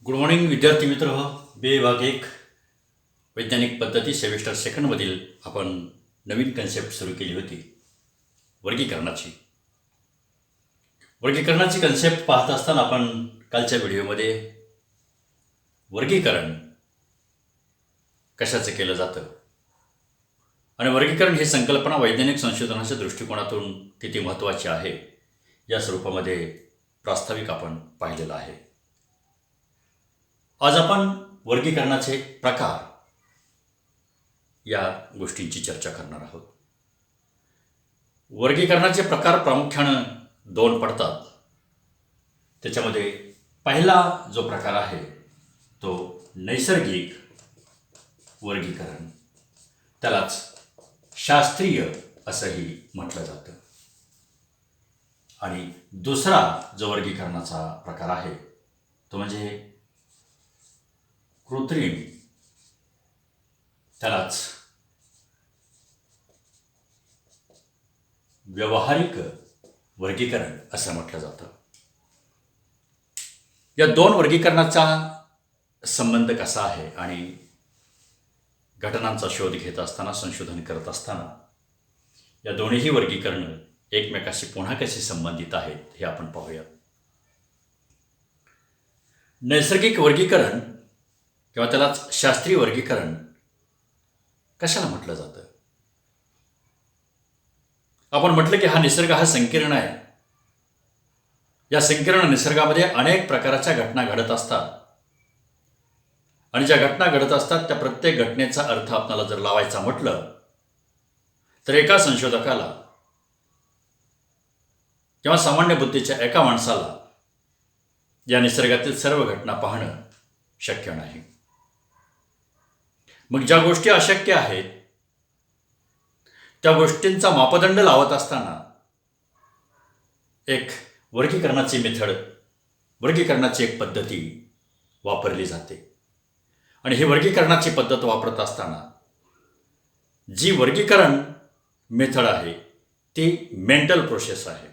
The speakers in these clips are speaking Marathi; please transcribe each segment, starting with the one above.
गुड मॉर्निंग विद्यार्थी मित्र हो. विभाग एक वैज्ञानिक पद्धती सेमिस्टर सेकंडमधील आपण नवीन कन्सेप्ट सुरू केली होती वर्गीकरणाची. वर्गीकरणाची कन्सेप्ट पाहत असताना आपण कालच्या व्हिडिओमध्ये वर्गीकरण कशाचं केलं जातं आणि वर्गीकरण ही संकल्पना वैज्ञानिक संशोधनाच्या दृष्टिकोनातून किती महत्त्वाची आहे या स्वरूपामध्ये प्रास्ताविक आपण पाहिलेलं आहे. आज आपण वर्गीकरणाचे प्रकार या गोष्टींची चर्चा करणार आहोत. वर्गीकरणाचे प्रकार प्रामुख्यानं दोन पडतात. त्याच्यामध्ये पहिला जो प्रकार आहे तो नैसर्गिक वर्गीकरण, त्यालाच शास्त्रीय असंही म्हटलं जातं. आणि दुसरा जो वर्गीकरणाचा प्रकार आहे तो म्हणजे कृत्रिम, त्यालाच व्यावहारिक वर्गीकरण असं म्हटलं जातं. या दोन वर्गीकरणाचा संबंध कसा आहे आणि घटनांचा शोध घेत असताना, संशोधन करत असताना या दोन्हीही वर्गीकरणं एकमेकाशी पुन्हा कशी संबंधित आहेत हे आपण पाहूया. नैसर्गिक वर्गीकरण किंवा त्यालाच शास्त्रीय वर्गीकरण कशाला म्हटलं जातं? आपण म्हटलं की निसर्ग हा संकीर्ण आहे. या संकीर्ण निसर्गामध्ये अनेक प्रकारच्या घटना घडत असतात आणि ज्या घटना घडत असतात त्या प्रत्येक घटनेचा अर्थ आपल्याला जर लावायचा म्हटलं तर एका संशोधकाला किंवा सामान्य बुद्धीच्या एका माणसाला या निसर्गातील सर्व घटना पाहणं शक्य नाही. मग ज्या गोष्टी अशक्य आहेत त्या गोष्टींचा मापदंड लावत असताना एक वर्गीकरणाची मेथड, वर्गीकरणाची एक पद्धती वापरली जाते. आणि ही वर्गीकरणाची पद्धत वापरत असताना जी वर्गीकरण मेथड आहे ती मेंटल प्रोसेस आहे.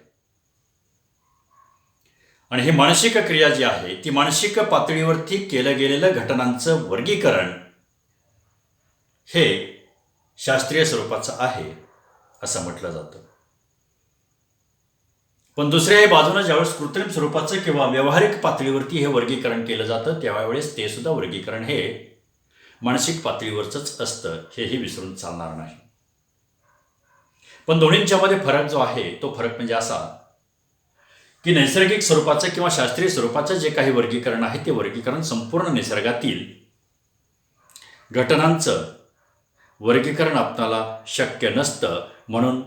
आणि ही मानसिक क्रिया जी आहे ती मानसिक पातळीवरती केलं गेलेलं घटनांचं वर्गीकरण हे शास्त्रीय स्वरूपाचं आहे असं म्हटलं जातं. पण दुसऱ्याही बाजूनं ज्यावेळेस कृत्रिम स्वरूपाचं किंवा व्यावहारिक पातळीवरती हे वर्गीकरण केलं जातं त्यावेळेस ते सुद्धा वर्गीकरण हे मानसिक पातळीवरचंच असतं, हेही विसरून चालणार नाही. पण दोन्हींच्यामध्ये फरक जो आहे तो फरक म्हणजे असा की नैसर्गिक स्वरूपाचं किंवा शास्त्रीय स्वरूपाचं जे काही वर्गीकरण आहे ते वर्गीकरण संपूर्ण निसर्गातील घटनांचं वर्गीकरण आपणाला शक्य नसतं, म्हणून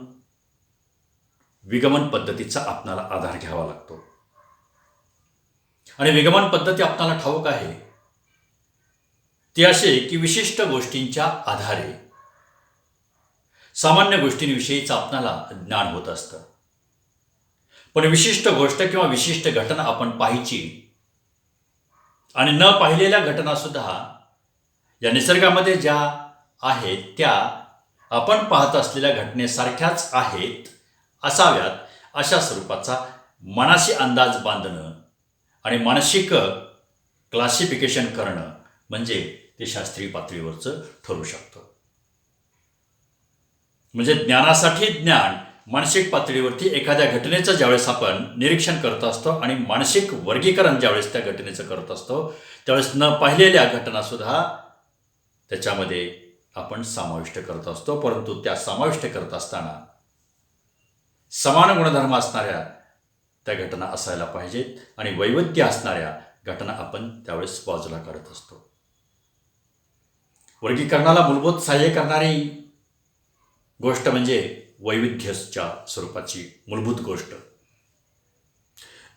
विगमन पद्धतीचा आपणाला आधार घ्यावा लागतो. आणि विगमन पद्धती आपणाला ठाऊक आहे ती अशी की विशिष्ट गोष्टींच्या आधारे सामान्य गोष्टींविषयीचं आपणाला ज्ञान होत असतं. पण विशिष्ट गोष्ट किंवा विशिष्ट घटना आपण पाहायची आणि न पाहिलेल्या घटनासुद्धा या निसर्गामध्ये ज्या आहेत त्या आपण पाहत असलेल्या घटनेसारख्याच आहेत असाव्यात अशा स्वरूपाचा मनाशी अंदाज बांधणं आणि मानसिक क्लासिफिकेशन करणं म्हणजे ते शास्त्रीय पातळीवरचं ठरू शकतं. म्हणजे ज्ञानासाठी ज्ञान मानसिक पातळीवरती एखाद्या घटनेचं ज्यावेळेस आपण निरीक्षण करत असतो आणि मानसिक वर्गीकरण ज्यावेळेस त्या घटनेचं करत असतो त्यावेळेस न पाहिलेल्या घटनासुद्धा त्याच्यामध्ये आपण समाविष्ट करत असतो. परंतु त्या समाविष्ट करत असताना समान गुणधर्म असणाऱ्या त्या घटना असायला पाहिजेत आणि वैविध्य असणाऱ्या घटना आपण त्यावेळेस बाजूला काढत असतो. वर्गीकरणाला मूलभूत सहाय्य करणारी गोष्ट म्हणजे वैविध्यच्या स्वरूपाची मूलभूत गोष्ट.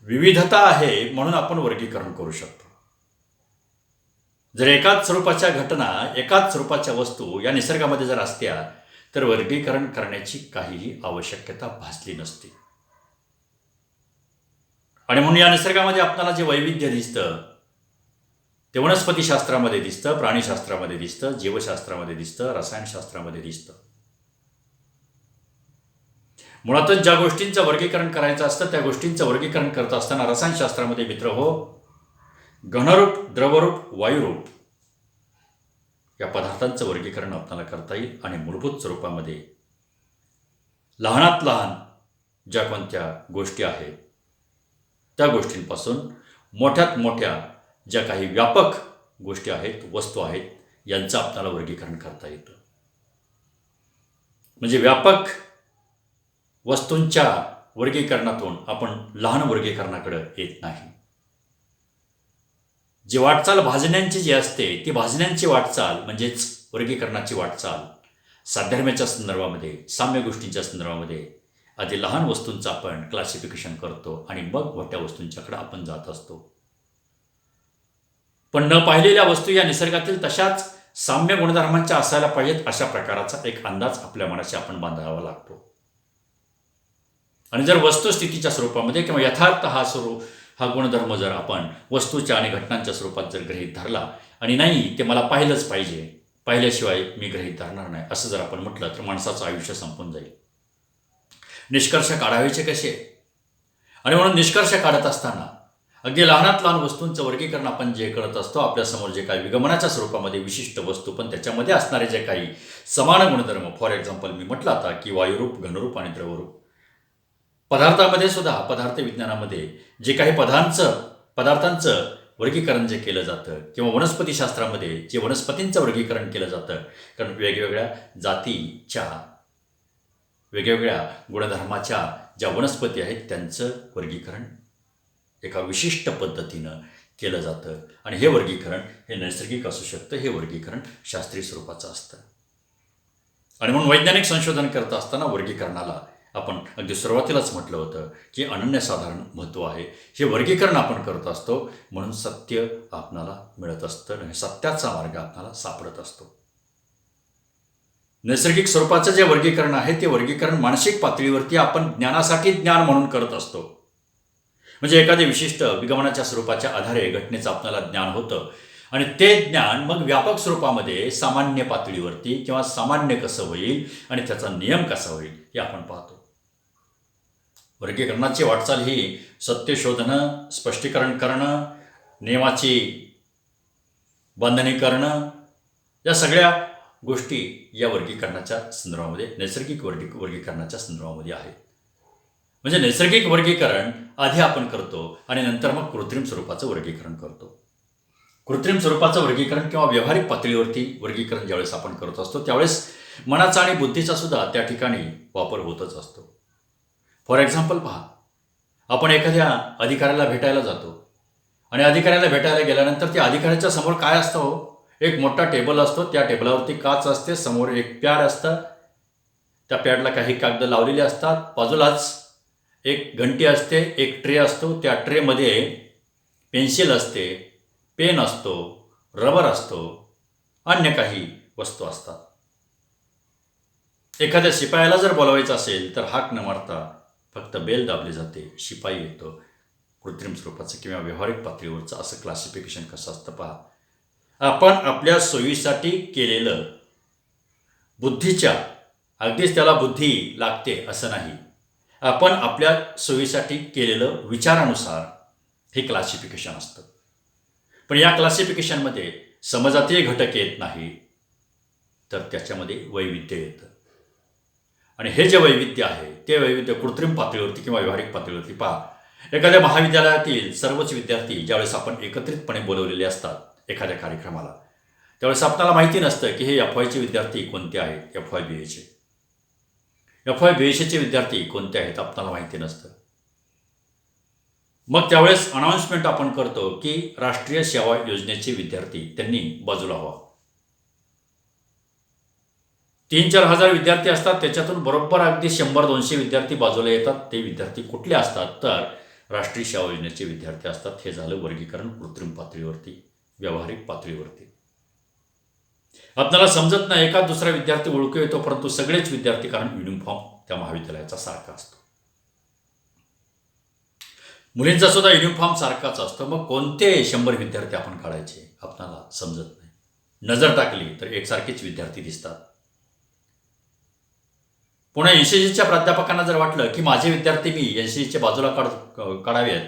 विविधता आहे म्हणून आपण वर्गीकरण करू शकतो. जर एकाच स्वरूपाच्या घटना, एकाच स्वरूपाच्या वस्तू या निसर्गामध्ये जर असत्या तर वर्गीकरण करण्याची काहीही आवश्यकता भासली नसती. आणि म्हणून या निसर्गामध्ये आपल्याला जे वैविध्य दिसतं ते वनस्पतीशास्त्रामध्ये दिसतं, प्राणीशास्त्रामध्ये दिसतं, जीवशास्त्रामध्ये दिसतं, रसायनशास्त्रामध्ये दिसतं. मुळातच ज्या गोष्टींचं वर्गीकरण करायचं असतं त्या गोष्टींचं वर्गीकरण करत असताना रसायनशास्त्रामध्ये मित्र हो घनरूप, द्रवरूप, वायुरूप या पदार्थांचं वर्गीकरण आपल्याला करता येईल आणि मूलभूत स्वरूपामध्ये लहानात लहान ज्या कोणत्या गोष्टी आहेत त्या गोष्टींपासून मोठ्यात मोठ्या ज्या काही व्यापक गोष्टी आहेत, वस्तू आहेत, यांचं आपल्याला वर्गीकरण करता येतं. म्हणजे व्यापक वस्तूंच्या वर्गीकरणातून आपण लहान वर्गीकरणाकडे येत नाही. जी वाटचाल भाजण्यांची जी असते ती भाजण्यांची वाटचाल म्हणजेच वर्गीकरणाची वाटचाल साधर्म्याच्या संदर्भामध्ये, साम्य गोष्टींच्या संदर्भामध्ये आधी लहान वस्तूंचं आपण क्लासिफिकेशन करतो आणि मग मोठ्या वस्तूंच्याकडे आपण जात असतो. पण न पाहिलेल्या वस्तू या निसर्गातील तशाच साम्य गुणधर्मांच्या असायला पाहिजेत अशा प्रकारचा एक अंदाज आपल्या मनाशी आपण बांधावा लागतो. आणि जर वस्तुस्थितीच्या स्वरूपामध्ये किंवा यथार्थ हा गुणधर्म जर आपण वस्तूच्या आणि घटनांच्या स्वरूपात जर गृहीत धरला आणि नाही ते मला पाहिलंच पाहिजे, पाहिल्याशिवाय मी गृहीत धरणार नाही असं जर आपण म्हटलं तर माणसाचं आयुष्य संपून जाईल. निष्कर्ष काढायचे कसे? आणि म्हणून निष्कर्ष काढत असताना अगदी लहानात लहान वस्तूंचं वर्गीकरण आपण जे करत असतो, आपल्यासमोर जे काही विगमनाच्या स्वरूपामध्ये विशिष्ट वस्तू पण त्याच्यामध्ये असणारे जे काही समान गुणधर्म, फॉर एक्झाम्पल मी म्हटलं आता की वायुरूप, घनरूप आणि द्रवरूप. पदार्थामध्ये सुद्धा, पदार्थ विज्ञानामध्ये जे काही पदार्थांचं वर्गीकरण जे केलं जातं किंवा वनस्पतीशास्त्रामध्ये जे वनस्पतींचं वर्गीकरण केलं जातं, कारण वेगवेगळ्या जातीच्या वेगवेगळ्या गुणधर्माच्या ज्या वनस्पती आहेत त्यांचं वर्गीकरण एका विशिष्ट पद्धतीनं केलं जातं आणि हे वर्गीकरण हे नैसर्गिक असू शकतं, हे वर्गीकरण शास्त्रीय स्वरूपाचं असतं. आणि म्हणून वैज्ञानिक संशोधन करत असताना वर्गीकरणाला आपण अगदी सुरुवातीलाच म्हटलं होतं की अनन्यसाधारण महत्त्व आहे. हे वर्गीकरण आपण करत असतो म्हणून सत्य आपणाला मिळत असतं आणि सत्याचा मार्ग आपणाला सापडत असतो. नैसर्गिक स्वरूपाचं जे वर्गीकरण आहे ते वर्गीकरण मानसिक पातळीवरती आपण ज्ञानासाठी ज्ञान म्हणून करत असतो. म्हणजे एखाद्या विशिष्ट विगमनाच्या स्वरूपाच्या आधारे घटनेचं आपल्याला ज्ञान होतं आणि ते ज्ञान मग व्यापक स्वरूपामध्ये सामान्य पातळीवरती किंवा सामान्य कसं होईल आणि त्याचा नियम कसा होईल हे आपण पाहतो. वर्गीकरणाची वाटचाल ही सत्य शोधणं, स्पष्टीकरण करणं, नियमाची बांधणी करणं या सगळ्या गोष्टी या वर्गीकरणाच्या संदर्भामध्ये, नैसर्गिक वर्गीकरणाच्या संदर्भामध्ये आहेत. म्हणजे नैसर्गिक वर्गीकरण आधी आपण करतो आणि नंतर मग कृत्रिम स्वरूपाचं वर्गीकरण करतो. कृत्रिम स्वरूपाचं वर्गीकरण किंवा व्यावहारिक पातळीवरती वर्गीकरण ज्यावेळेस आपण करत असतो त्यावेळेस मनाचा आणि बुद्धीचा सुद्धा त्या ठिकाणी वापर होतच असतो. फॉर एक्झाम्पल पहा, आपण एखाद्या अधिकाऱ्याला भेटायला जातो आणि अधिकाऱ्याला भेटायला गेल्यानंतर त्या अधिकाऱ्याच्या समोर काय असतं हो? एक मोठा टेबल असतो, त्या टेबलावरती काच असते, समोर एक पॅड असतं, त्या पॅडला काही कागद लावलेले असतात, बाजूलाच एक घंटी असते, एक ट्रे असतो, त्या ट्रेमध्ये पेन्सिल असते, पेन असतो, रबर असतो, अन्य काही वस्तू असतात. एखाद्या शिपायाला जर बोलवायचं असेल तर हाक न मारता फक्त बेल दाबली जाते, शिपाई येतो. कृत्रिम स्वरूपाचं किंवा व्यावहारिक पातळीवरचं असं क्लासिफिकेशन कसं असतं पहा. आपण आपल्या सोयीसाठी केलेलं, बुद्धीच्या, अगदीच त्याला बुद्धी लागते असं नाही, आपण आपल्या सोयीसाठी केलेलं विचारानुसार हे क्लासिफिकेशन असतं. पण या क्लासिफिकेशनमध्ये समजातीय घटक येत नाही, तर त्याच्यामध्ये वैविध्य येतं. आणि हे जे वैविध्य आहे ते वैविध्य कृत्रिम पातळीवरती किंवा व्यावहारिक पातळीवरती पहा. एखाद्या महाविद्यालयातील सर्वच विद्यार्थी ज्यावेळेस आपण एकत्रितपणे बोलवलेले असतात एखाद्या कार्यक्रमाला, त्यावेळेस आपल्याला माहिती नसतं की हे FYचे विद्यार्थी कोणते आहेत, FY BAचे. FY BAचे विद्यार्थी कोणते आहेत आपल्याला माहिती नसतं. मग त्यावेळेस अनाऊन्समेंट आपण करतो की राष्ट्रीय सेवा योजनेचे विद्यार्थी त्यांनी बाजूला व्हा. 3-4 हजार विद्यार्थी असतात, त्याच्यातून बरोबर अगदी 100-200 विद्यार्थी बाजूला येतात. ते विद्यार्थी कुठले असतात तर राष्ट्रीय सेवा योजनेचे विद्यार्थी असतात. हे झालं वर्गीकरण कृत्रिम पातळीवरती, व्यावहारिक पातळीवरती. आपल्याला समजत नाही, एका दुसरा विद्यार्थी ओळखू येतो, परंतु सगळेच विद्यार्थी, कारण युनिफॉर्म त्या महाविद्यालयाचा सारखा असतो. मुलींचा सुद्धा युनिफॉर्म सारखाच असतो. मग कोणते 100 विद्यार्थी आपण काढायचे आपल्याला समजत नाही. नजर टाकली तर एकसारखेच विद्यार्थी दिसतात. पुन्हा NCCच्या प्राध्यापकांना जर वाटलं की माझे विद्यार्थी मी NCCच्या बाजूला काढावेत,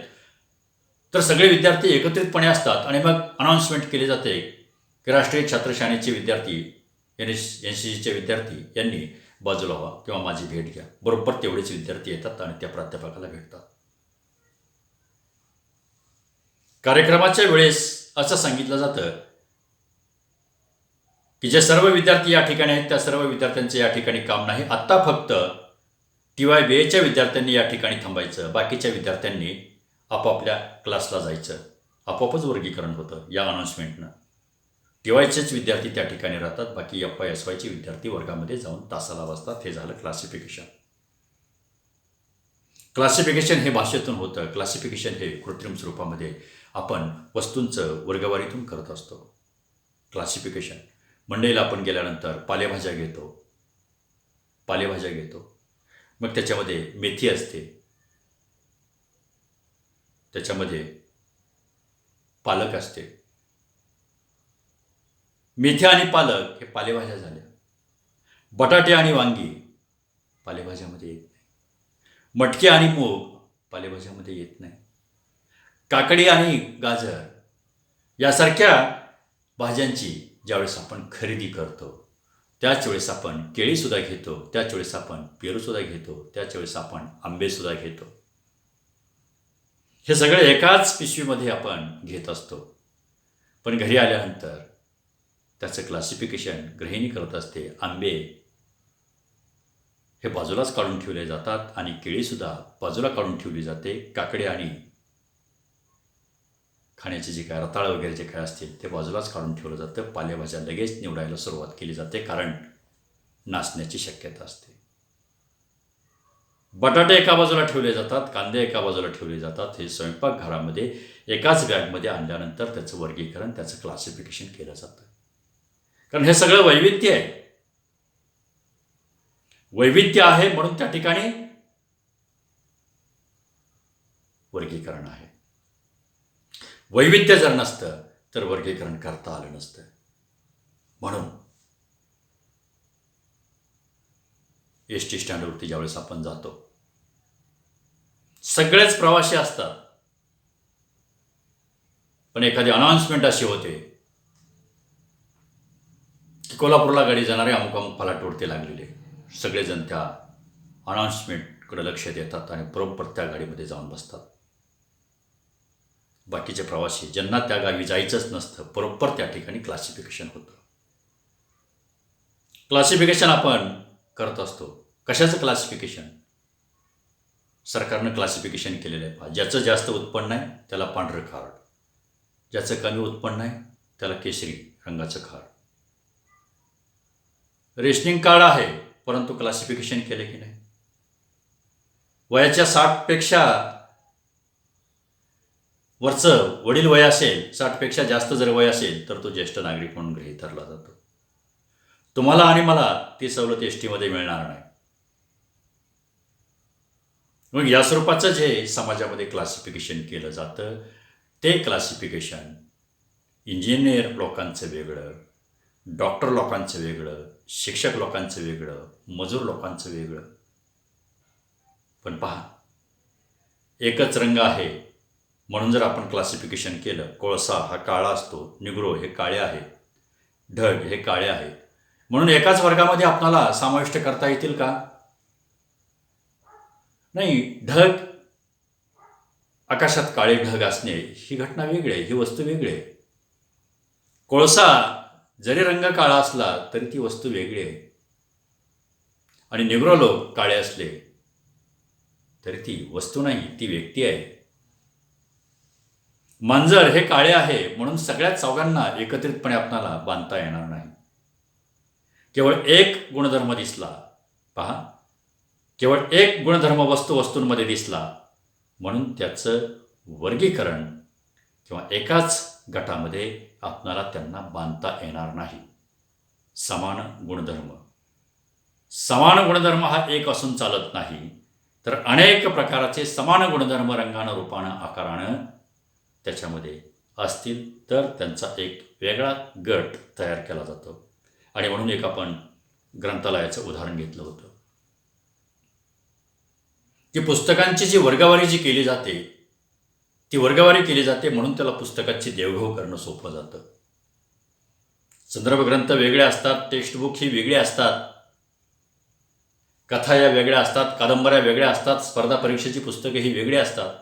तर सगळे विद्यार्थी एकत्रितपणे असतात आणि मग अनाऊन्समेंट केली जाते की राष्ट्रीय छात्रसेनेचे विद्यार्थी NCCचे विद्यार्थी यांनी बाजूला व्हा किंवा माझी भेट घ्या. बरोबर तेवढेच विद्यार्थी येतात आणि त्या प्राध्यापकाला भेटतात. कार्यक्रमाच्या वेळेस असं सांगितलं जातं की जे सर्व विद्यार्थी या ठिकाणी आहेत त्या सर्व विद्यार्थ्यांचं या ठिकाणी काम नाही. आत्ता फक्त TYBAच्या विद्यार्थ्यांनी या ठिकाणी थांबायचं, बाकीच्या विद्यार्थ्यांनी आपापल्या क्लासला जायचं. आपोआपच वर्गीकरण होतं या अनाऊन्समेंटनं. TYचेच विद्यार्थी त्या ठिकाणी राहतात, बाकी FY/SYचे विद्यार्थी वर्गामध्ये जाऊन तासाला बसतात. हे झालं क्लासिफिकेशन. क्लासिफिकेशन हे भाषेतून होतं. क्लासिफिकेशन हे कृत्रिम स्वरूपामध्ये आपण वस्तूंचं वर्गवारीतून करत असतो. क्लासिफिकेशन मंडईला आपण गेल्यानंतर पालेभाज्या घेतो. मग त्याच्यामध्ये मेथी असते, त्याच्यामध्ये पालक असते. मेथ्या आणि पालक हे पालेभाज्या झाल्या. बटाटे आणि वांगी पालेभाज्यामध्ये येत नाही. मटकी आणि मूग पालेभाज्यामध्ये येत नाही. काकडी आणि गाजर यासारख्या भाज्यांची ज्यावेळेस आपण खरेदी करतो त्याच वेळेस आपण केळीसुद्धा घेतो, त्याच वेळेस आपण पेरूसुद्धा घेतो, त्याच वेळेस आपण आंबेसुद्धा घेतो. हे सगळे एकाच पिशवीमध्ये आपण घेत असतो. पण घरी आल्यानंतर त्याचं क्लासिफिकेशन गृहिणी करत असते. आंबे हे बाजूलाच काढून ठेवले जातात आणि केळीसुद्धा बाजूला काढून ठेवली जाते. काकडे आणि खाण्याचे जे काय रताळ वगैरे जे काय असतील ते बाजूलाच काढून ठेवलं जातं. पालेभाज्या लगेच निवडायला सुरुवात केली जाते, कारण नासण्याची शक्यता असते. बटाटे एका बाजूला ठेवले जातात, कांदे एका बाजूला ठेवले जातात. हे स्वयंपाकघरामध्ये एकाच बॅगमध्ये आणल्यानंतर त्याचं वर्गीकरण, त्याचं क्लासिफिकेशन केलं जातं. कारण हे सगळं वैविध्य आहे. वैविध्य आहे म्हणून त्या ठिकाणी वर्गीकरण आहे. वैविध्य जर नसतं तर वर्गीकरण करता आलं नसतं. म्हणून ST स्टँडवरती ज्यावेळेस आपण जातो सगळेच प्रवासी असतात, पण एखादी अनाऊन्समेंट अशी होते की कोल्हापूरला गाडी जाणारे अमुक अमुक फलाटवरती लागलेले. सगळेजण त्या अनाऊन्समेंटकडे लक्ष देतात आणि बरोबर त्या गाडीमध्ये जाऊन बसतात. बाकीचे प्रवासी ज्यांना त्या गावी जायचंच नसतं बरोबर त्या ठिकाणी क्लासिफिकेशन होतं. क्लासिफिकेशन आपण करत असतो. कशाचं क्लासिफिकेशन? सरकारनं क्लासिफिकेशन केलेलं आहे. ज्याचं जास्त उत्पन्न आहे त्याला पांढरं कार्ड, ज्याचं कमी उत्पन्न आहे त्याला केशरी रंगाचं कार्ड. रेशनिंग कार्ड आहे परंतु क्लासिफिकेशन केले की नाही? वयाच्या 60पेक्षा वरचं वडील वय असेल, 60पेक्षा जास्त जर वय असेल तर तो ज्येष्ठ नागरिक म्हणून गृहीत धरला जातो. तुम्हाला आणि मला ती सवलत STमध्ये मिळणार नाही. मग या स्वरूपाचं जे समाजामध्ये क्लासिफिकेशन केलं जातं ते क्लासिफिकेशन इंजिनियर लोकांचं वेगळं, डॉक्टर लोकांचं वेगळं, शिक्षक लोकांचं वेगळं, मजूर लोकांचं वेगळं. पण पहा, एकच रंग आहे म्हणून जर आपण क्लासिफिकेशन केलं, कोळसा हा काळा असतो, निग्रो हे काळे आहेत, ढग हे काळे आहेत, म्हणून एकाच वर्गामध्ये आपल्याला समाविष्ट करता येतील का? नाही. ढग, आकाशात काळे ढग असणे ही घटना वेगळी आहे, ही वस्तू वेगळी आहे. कोळसा जरी रंग काळा असला तरी ती वस्तू वेगळी आहे. आणि निग्रो लोक काळे असले तरी ती वस्तू नाही, ती व्यक्ती आहे. मांजर हे काळे आहे म्हणून सगळ्यात चौघांना एकत्रितपणे आपणाला बांधता येणार नाही. केवळ एक गुणधर्म दिसला, पहा, केवळ एक गुणधर्म वस्तूंमध्ये दिसला म्हणून त्याचं वर्गीकरण किंवा एकाच गटामध्ये आपणाला त्यांना बांधता येणार नाही. समान गुणधर्म हा एक असून चालत नाही, तर अनेक प्रकारचे समान गुणधर्म रंगानं, रूपानं, आकारानं त्याच्यामध्ये असतील तर त्यांचा एक वेगळा गट तयार केला जातो. आणि म्हणून एक आपण ग्रंथालयाचं उदाहरण घेतलं होतं की पुस्तकांची जी वर्गवारी जी केली जाते ती वर्गवारी केली जाते, म्हणून त्याला पुस्तकाची देवघेव करणं सोपं जातं. संदर्भ ग्रंथ वेगळे असतात, टेक्स्टबुक ही वेगळी असतात, कथा या वेगळ्या असतात, कादंबऱ्या वेगळ्या असतात, स्पर्धा परीक्षेची पुस्तके ही वेगळी असतात.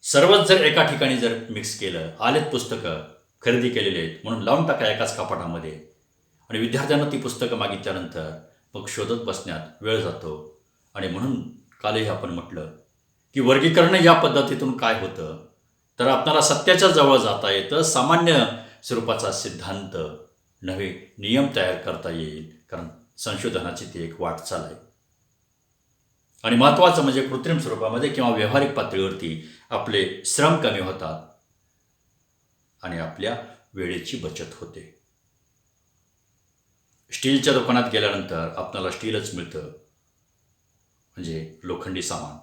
सर्वच जर एका ठिकाणी जर मिक्स केलं, आलेत पुस्तकं खरेदी केलेले आहेत म्हणून लावून टाका एकाच कपाटामध्ये, आणि विद्यार्थ्यांना ती पुस्तकं मागितल्यानंतर मग शोधत बसण्यात वेळ जातो. आणि म्हणून कालही आपण म्हटलं की वर्गीकरण या पद्धतीतून काय होतं, तर आपल्याला सत्याच्या जवळ जाता येतं, सामान्य स्वरूपाचा सिद्धांत नव्हे नियम तयार करता येईल, कारण संशोधनाची ती एक वाटचाल आहे. आणि महत्त्वाचं म्हणजे कृत्रिम स्वरूपामध्ये किंवा व्यावहारिक पातळीवरती आपले श्रम कमी होतात आणि आपल्या वेळेची बचत होते. स्टीलच्या दुकानात गेल्यानंतर आपल्याला स्टीलच मिळतं, म्हणजे लोखंडी सामान.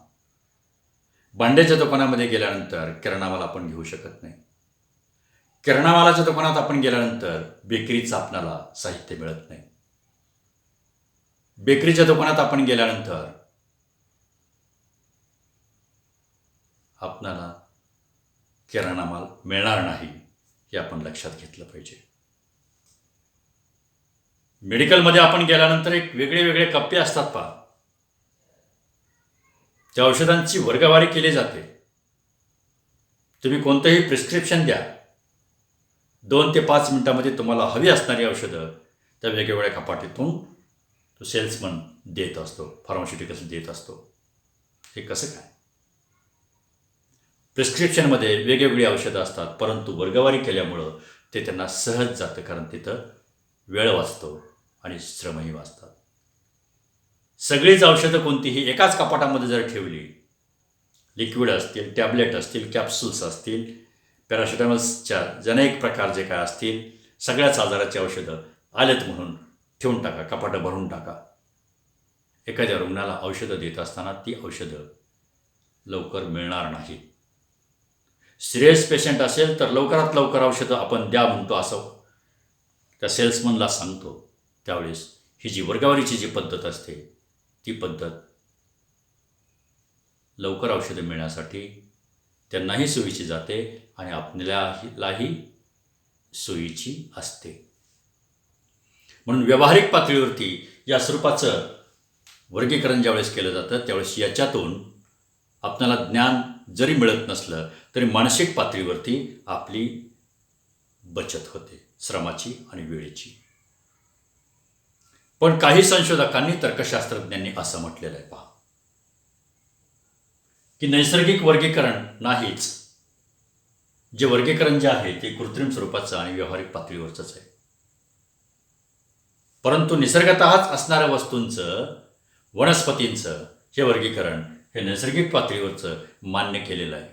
भांड्याच्या दुकानामध्ये गेल्यानंतर किराणा माल आपण घेऊ शकत नाही. किराणा मालाच्या दुकानात आपण गेल्यानंतर बेकरीचं आपल्याला साहित्य मिळत नाही. बेकरीच्या दुकानात आपण गेल्यानंतर आपल्याला किराणा माल मिळणार नाही, हे आपण लक्षात घेतलं पाहिजे. मेडिकलमध्ये आपण गेल्यानंतर एक वेगळे वेगळे कप्पे असतात पहा, त्या औषधांची वर्गवारी केली जाते. तुम्ही कोणतंही प्रिस्क्रिप्शन द्या, 2 ते 5 मिनिटामध्ये तुम्हाला हवी असणारी औषधं त्या वेगवेगळ्या कपाटीतून तो सेल्समन देत असतो, फार्मास्युटिकल्स देत असतो. हे कसं काय? प्रिस्क्रिप्शनमध्ये वेगवेगळी औषधं असतात, परंतु वर्गवारी केल्यामुळं ते त्यांना सहज जातं, कारण तिथं वेळ वाचतो आणि श्रमही वाचतात. सगळीच औषधं कोणतीही एकाच कपाटामध्ये जर ठेवली, लिक्विड असतील, टॅबलेट असतील, कॅप्सूल्स असतील, पॅरासिटामॉल्सच्या अनेक प्रकार जे काय असतील, सगळ्याच आजाराची औषधं आलेत म्हणून ठेवून टाका, कपाटं भरून टाका. एखाद्या रुग्णाला औषधं देत असताना ती औषधं लवकर मिळणार नाहीत. सिरियस पेशंट असेल तर लवकरात लवकर औषधं आपण द्या म्हणतो, असं त्या सेल्समनला सांगतो. त्यावेळेस ही जी वर्गवारीची जी पद्धत असते, ती पद्धत लवकर औषधं मिळण्यासाठी त्यांनाही सोयीची जाते आणि आपल्यालाही सोयीची असते. म्हणून व्यावहारिक पातळीवरती या स्वरूपाचं वर्गीकरण ज्यावेळेस केलं जातं, त्यावेळेस याच्यातून आपल्याला ज्ञान जरी मिळत नसलं तरी मानसिक पातळीवरती आपली बचत होते, श्रमाची आणि वेळेची. पण काही संशोधकांनी, तर्कशास्त्रज्ञांनी असं म्हटलेलं आहे पहा, की नैसर्गिक वर्गीकरण नाहीच. जे वर्गीकरण जे आहे ते कृत्रिम स्वरूपाचं आणि व्यावहारिक पातळीवरचंच आहे. परंतु निसर्गतःच असणाऱ्या वस्तूंचं, वनस्पतींचं हे वर्गीकरण हे नैसर्गिक पातळीवरचं मान्य केलेलं आहे.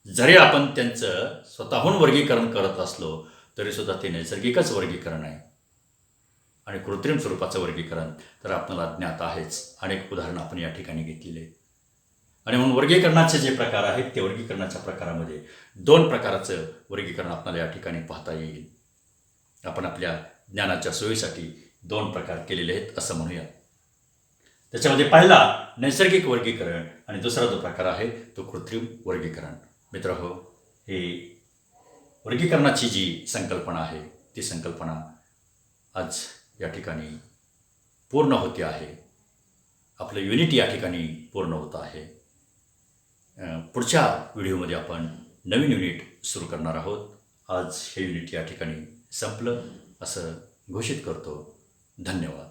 जरी आपण त्यांचं स्वतःहून वर्गीकरण करत असलो तरीसुद्धा ते नैसर्गिकच वर्गीकरण आहे. आणि कृत्रिम स्वरूपाचं वर्गीकरण तर आपल्याला ज्ञात आहेच. अनेक उदाहरणं आपण या ठिकाणी घेतलेली आहेत. आणि म्हणून वर्गीकरणाचे जे प्रकार आहेत, ते वर्गीकरणाच्या प्रकारामध्ये 2 प्रकारचं वर्गीकरण आपल्याला या ठिकाणी पाहता येईल. आपण आपल्या ज्ञानाच्या सोयीसाठी 2 प्रकार केलेले आहेत असं म्हणूया. त्याच्यामध्ये पहिला नैसर्गिक वर्गीकरण आणि दुसरा जो प्रकार आहे तो कृत्रिम वर्गीकरण. मित्रहो, हे वर्गीकरणाची जी संकल्पना आहे ती संकल्पना आज या ठिकाणी पूर्ण होते आहे. आपलं युनिट या ठिकाणी पूर्ण होतं आहे. पुढच्या व्हिडिओमध्ये आपण नवीन युनिट सुरू करणार आहोत. आज हे युनिट या ठिकाणी संपलं असं घोषित करतो. धन्यवाद.